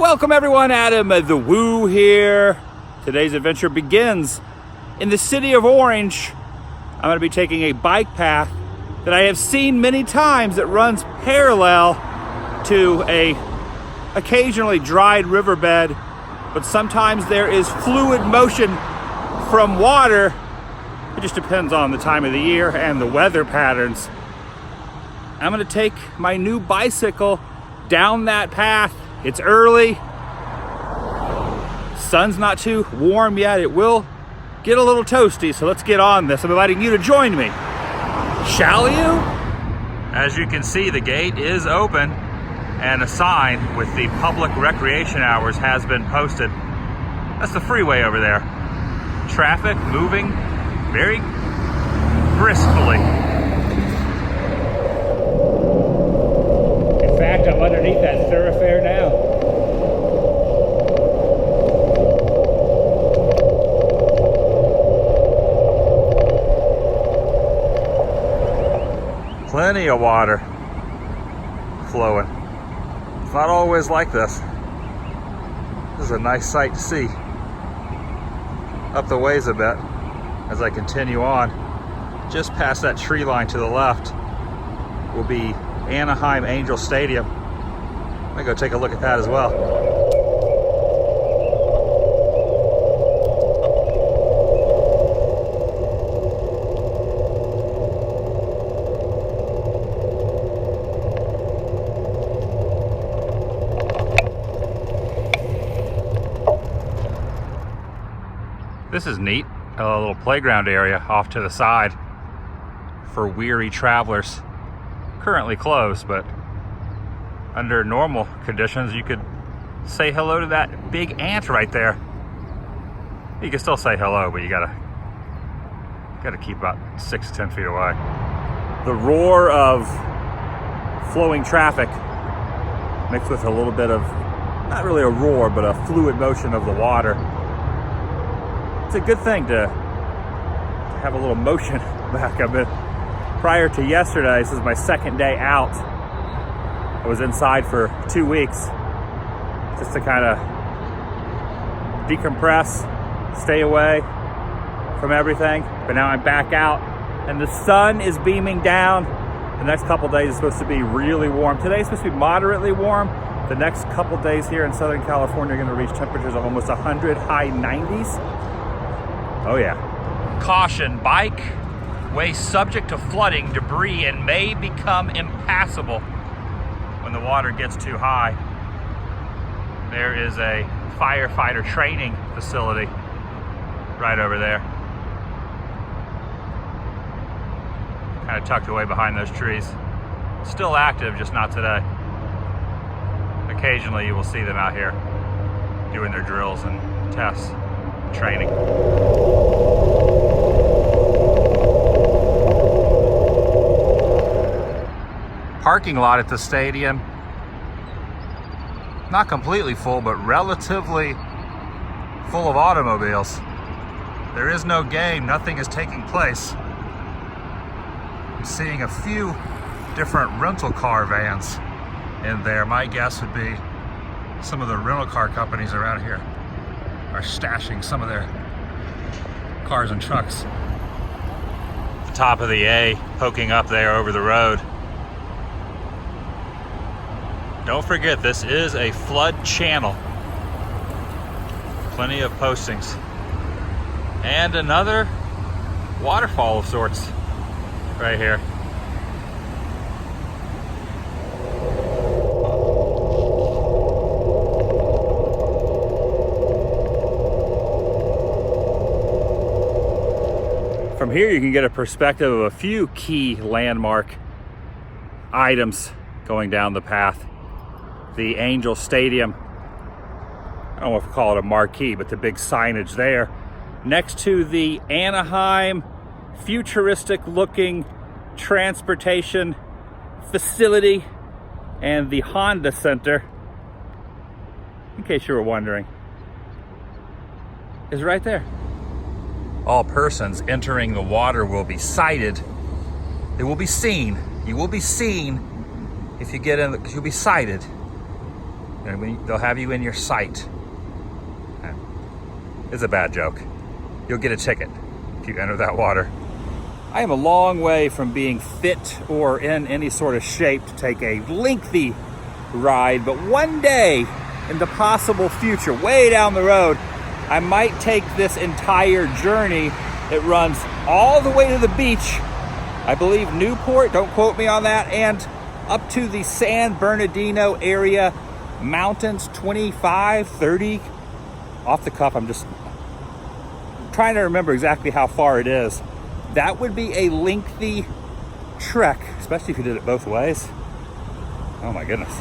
Welcome everyone, Adam the Woo here. Today's adventure begins in the city of Orange. I'm going to be taking a bike path that I have seen many times that runs parallel to a occasionally dried riverbed, but sometimes there is fluid motion from water. It just depends on the time of the year and the weather patterns. I'm going to take my new bicycle down that path. It's early. Sun's not too warm yet. It will get a little toasty, so let's get on this. I'm inviting you to join me. Shall you? As you can see, the gate is open and a sign with the public recreation hours has been posted. That's the freeway over there. Traffic moving very briskly. In fact, I'm underneath that thoroughfare now. Plenty of water flowing. It's not always like this. This is a nice sight to see. Up the ways a bit as I continue on. Just past that tree line to the left will be Anaheim Angel Stadium. I'm gonna go take a look at that as well. This is neat, a little playground area off to the side for weary travelers. Currently closed, but under normal conditions, you could say hello to that big ant right there. You can still say hello, but you gotta keep about 6 to 10 feet away. The roar of flowing traffic mixed with a little bit of, not really a roar, but a fluid motion of the water. It's a good thing to have a little motion back up. Prior to yesterday, this is my second day out. I was inside for 2 weeks just to kind of decompress, stay away from everything. But now I'm back out and the sun is beaming down. The next couple days is supposed to be really warm. Today's supposed to be moderately warm. The next couple days here in Southern California are going to reach temperatures of almost 100, high 90s. Oh yeah. Caution, bike way subject to flooding, debris, and may become impassable when the water gets too high. There is a firefighter training facility right over there. Kind of tucked away behind those trees. Still active, just not today. Occasionally you will see them out here doing their drills and tests, training. Parking lot at the stadium, not completely full, but relatively full of automobiles. There is no game, nothing is taking place. I'm seeing a few different rental car vans in there. My guess would be some of the rental car companies around here are stashing some of their cars and trucks. The top of the A poking up there over the road. Don't forget, this is a flood channel. Plenty of postings. And another waterfall of sorts right here. From here you can get a perspective of a few key landmark items going down the path. The Angel Stadium, I don't know if we call it a marquee, but the big signage there. Next to the Anaheim futuristic looking transportation facility and the Honda Center, in case you were wondering, is right there. All persons entering the water will be cited. They will be seen. You will be seen if you get in, you'll be cited. And they'll have you in your sight. It's a bad joke. You'll get a ticket if you enter that water. I am a long way from being fit or in any sort of shape to take a lengthy ride, but one day in the possible future, way down the road, I might take this entire journey. It runs all the way to the beach, I believe Newport, don't quote me on that, and up to the San Bernardino area mountains, 25, 30. Off the cuff, I'm just trying to remember exactly how far it is. That would be a lengthy trek, especially if you did it both ways. Oh my goodness.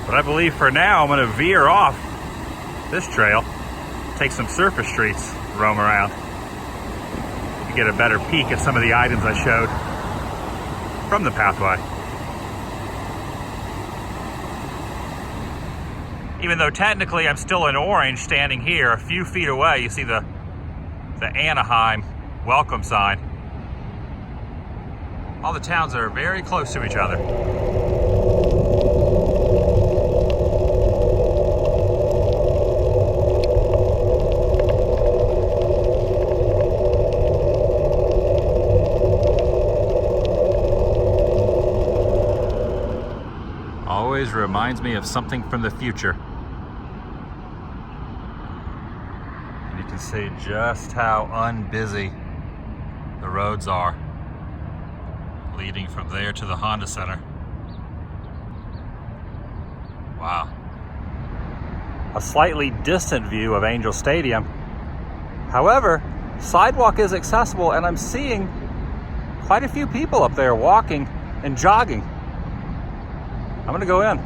But I believe for now, I'm gonna veer off this trail, take some surface streets, roam around, to get a better peek at some of the items I showed from the pathway. Even though technically I'm still in Orange, standing here a few feet away, you see the Anaheim welcome sign. All the towns are very close to each other. Always reminds me of something from the future. And you can see just how unbusy the roads are leading from there to the Honda Center. Wow. A slightly distant view of Angel Stadium. However, sidewalk is accessible and I'm seeing quite a few people up there walking and jogging. I'm gonna go in.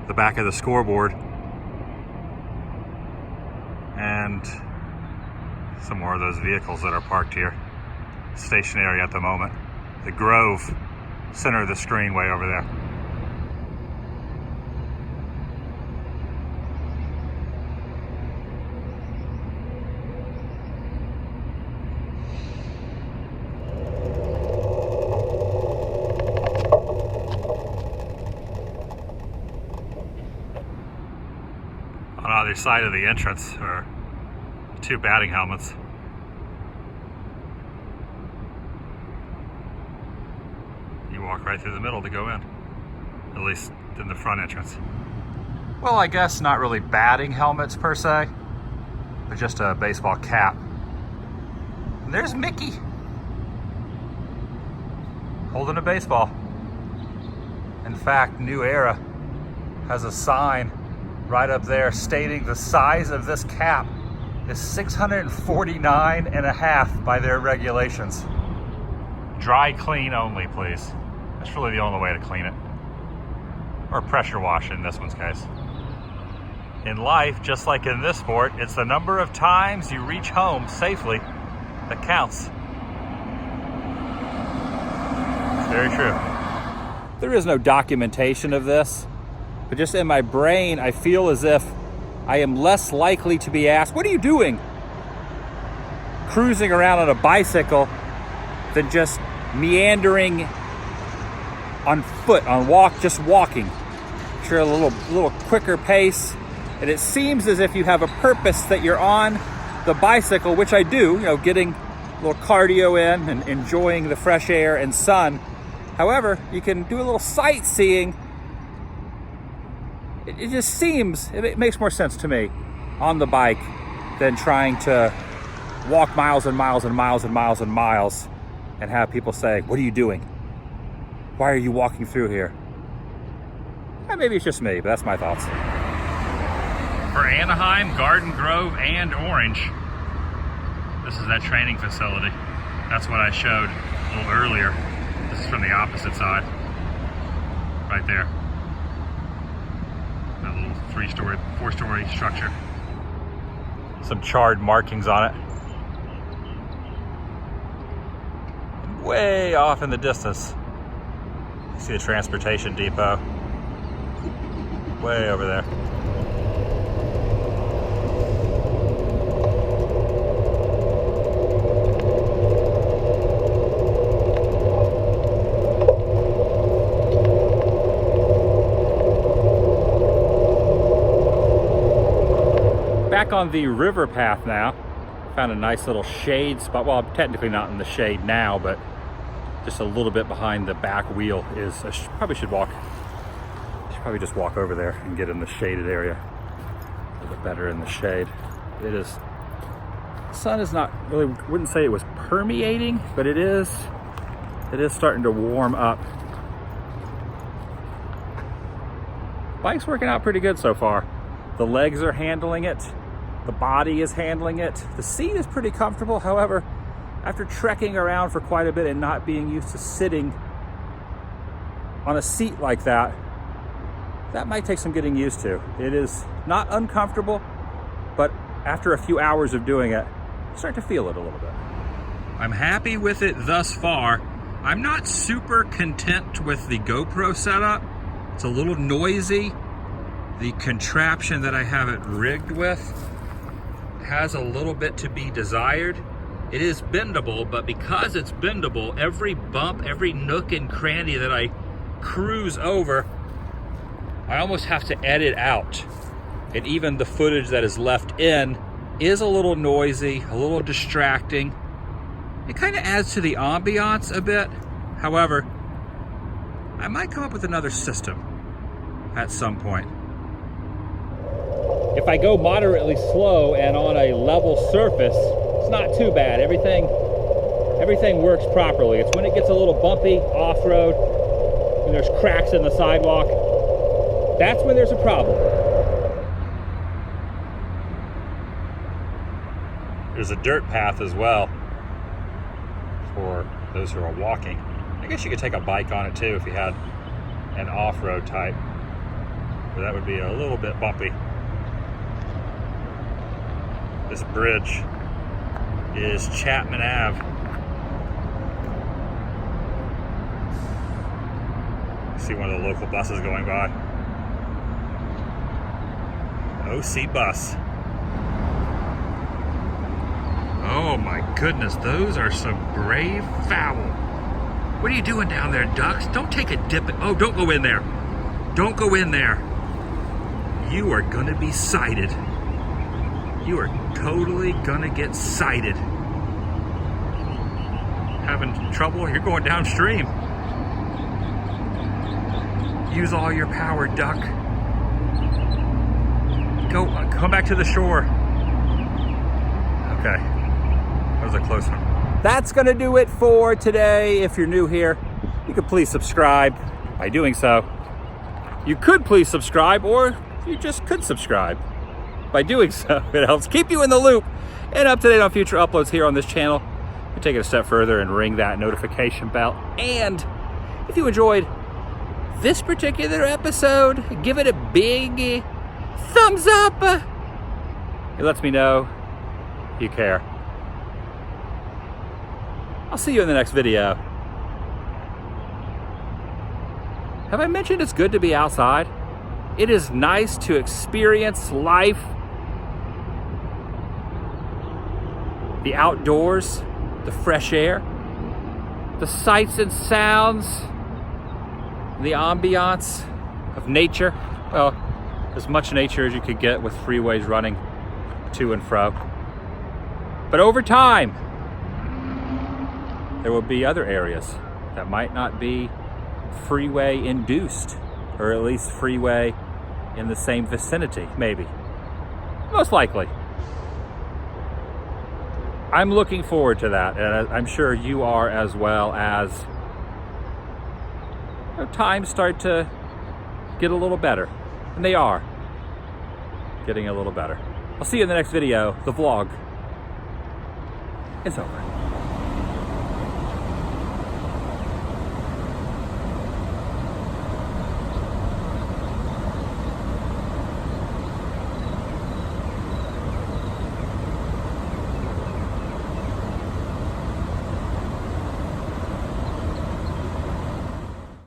The back of the scoreboard. And some more of those vehicles that are parked here. Stationary at the moment. The Grove, center of the screen way over there. On either side of the entrance are two batting helmets. You walk right through the middle to go in, at least in the front entrance. Well, I guess not really batting helmets per se, but just a baseball cap. And there's Mickey holding a baseball. In fact, New Era has a sign right up there stating the size of this cap is 649.5 by their regulations. Dry clean only, please. That's really the only way to clean it. Or pressure wash in this one's case. In life, just like in this sport, it's the number of times you reach home safely that counts. It's very true. There is no documentation of this, but just in my brain, I feel as if I am less likely to be asked, what are you doing? Cruising around on a bicycle than just meandering on foot, just walking. Sure, a little quicker pace. And it seems as if you have a purpose that you're on the bicycle, which I do, getting a little cardio in and enjoying the fresh air and sun. However, you can do a little sightseeing. It just seems, it makes more sense to me on the bike than trying to walk miles and miles and miles and miles and miles and have people say, what are you doing? Why are you walking through here? Maybe it's just me, but that's my thoughts. For Anaheim, Garden Grove, and Orange, this is that training facility. That's what I showed a little earlier. This is from the opposite side, right there. That little 4-story structure. Some charred markings on it. Way off in the distance, you see the transportation depot. way over there. Back on the river path now. Found a nice little shade spot. Well, I'm technically not in the shade now, but just a little bit behind the back wheel is, probably should probably just walk over there and get in the shaded area. A little bit better in the shade. It is, the sun is not really, wouldn't say it was permeating, but it is starting to warm up. Bike's working out pretty good so far. The legs are handling it. The body is handling it. The seat is pretty comfortable. However, after trekking around for quite a bit and not being used to sitting on a seat like that, that might take some getting used to. It is not uncomfortable, but after a few hours of doing it, I start to feel it a little bit. I'm happy with it thus far. I'm not super content with the GoPro setup. It's a little noisy. The contraption that I have it rigged with has a little bit to be desired. It is bendable, but because it's bendable, every bump, every nook and cranny that I cruise over, I almost have to edit out. And even the footage that is left in is a little noisy, a little distracting. It kind of adds to the ambiance a bit. However, I might come up with another system at some point. If I go moderately slow and on a level surface, it's not too bad. Everything works properly. It's when it gets a little bumpy off-road, when there's cracks in the sidewalk, that's when there's a problem. There's a dirt path as well for those who are walking. I guess you could take a bike on it too if you had an off-road type, but that would be a little bit bumpy. This bridge is Chapman Ave. See one of the local buses going by. OC bus. Oh my goodness, those are some brave fowl. What are you doing down there, ducks? Don't take a dip. Oh, don't go in there. Don't go in there. You are gonna be sighted. You are totally gonna get sighted. Having trouble? You're going downstream. Use all your power, duck. Go, come back to the shore. Okay, that was a close one. That's gonna do it for today. If you're new here, you could please subscribe. By doing so, you could please subscribe, or you just could subscribe. By doing so, it helps keep you in the loop and up to date on future uploads here on this channel. You take it a step further and ring that notification bell. And if you enjoyed this particular episode, give it a big thumbs up. It lets me know you care. I'll see you in the next video. Have I mentioned it's good to be outside? It is nice to experience life, the outdoors, the fresh air, the sights and sounds, the ambiance of nature. Well, as much nature as you could get with freeways running to and fro. But over time, there will be other areas that might not be freeway induced, or at least freeway in the same vicinity, maybe. Most likely. I'm looking forward to that, and I'm sure you are as well, as times start to get a little better. And they are getting a little better. I'll see you in the next video. The vlog is over.